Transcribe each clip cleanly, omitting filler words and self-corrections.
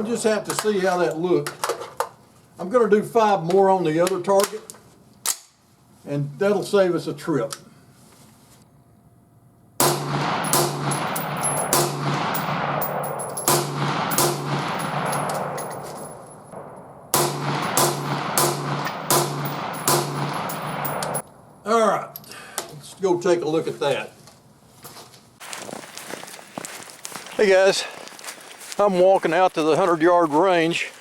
we'll just have to see how that looks. I'm going to do 5 more on the other target, and that'll save us a trip. All right, let's go take a look at that. Hey guys, I'm walking out to the 100-yard range.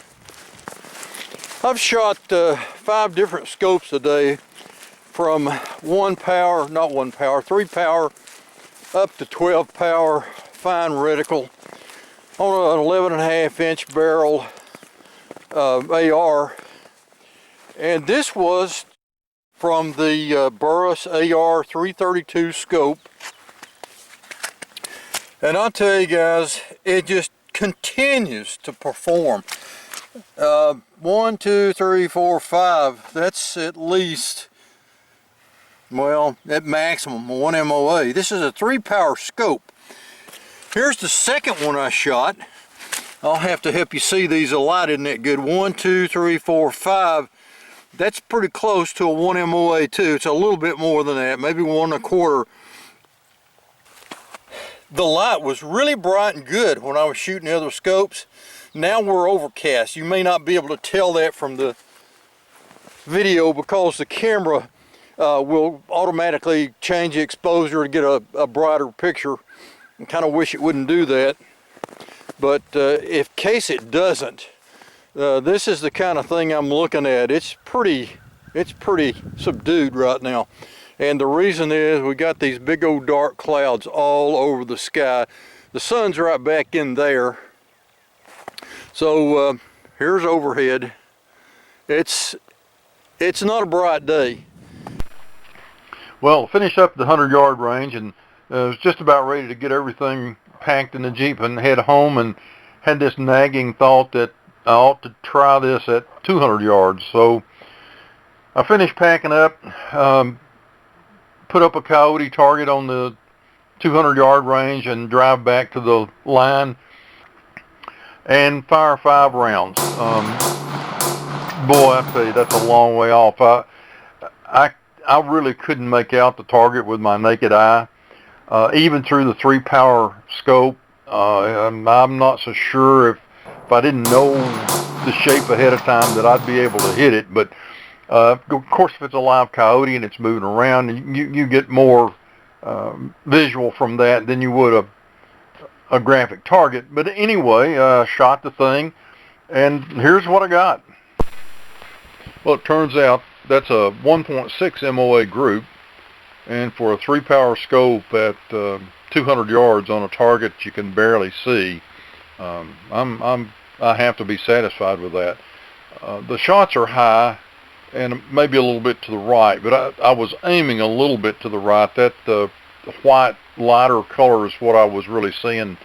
I've shot 5 different scopes today, from 3 power up to 12 power fine reticle on an 11.5-inch barrel AR, and this was from the Burris AR 332 scope. And I'll tell you guys, it just continues to perform. 1, 2, 3, 4, 5, that's at least, well, at maximum 1 MOA. This is a 3 power scope. Here's the second one I shot. I'll have to help you see these. A light isn't that good. 1, 2, 3, 4, 5. That's pretty close to a 1 MOA too. It's a little bit more than that, maybe 1 1/4. The light was really bright and good when I was shooting the other scopes. Now we're overcast. You may not be able to tell that from the video because the camera will automatically change the exposure to get a brighter picture. I kind of wish it wouldn't do that. But in case it doesn't, this is the kind of thing I'm looking at. It's pretty subdued right now. And the reason is we got these big old dark clouds all over the sky. The sun's right back in there. So here's overhead. It's not a bright day. Well, finish up the 100-yard range, and was just about ready to get everything packed in the Jeep and head home, and had this nagging thought that I ought to try this at 200 yards. So I finished packing up, put up a coyote target on the 200-yard range, and drive back to the line and fire 5 rounds. Boy, I tell you, that's a long way off. I really couldn't make out the target with my naked eye, even through the 3 power scope. I'm not so sure if I didn't know the shape ahead of time that I'd be able to hit it. But of course, if it's a live coyote and it's moving around, you get more visual from that than you would a graphic target. But anyway, shot the thing, and here's what I got. Well, it turns out that's a 1.6 MOA group, and for a 3 power scope at 200 yards on a target you can barely see, I have to be satisfied with that. The shots are high and maybe a little bit to the right, but I was aiming a little bit to the right. That the white lighter color is what I was really seeing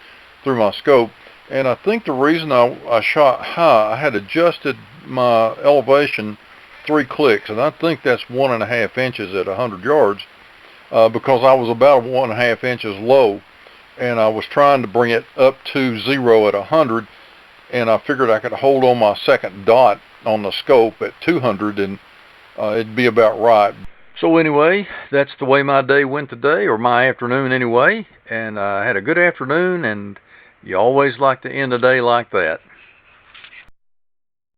through my scope. And I think the reason I shot high, I had adjusted my elevation 3 clicks, and I think that's 1.5 inches at 100 yards, because I was about 1.5 inches low, and I was trying to bring it up to 0 at 100, and I figured I could hold on my second dot on the scope at 200, and it'd be about right. So anyway, that's the way my day went today, or my afternoon anyway, and I had a good afternoon, and you always like to end a day like that.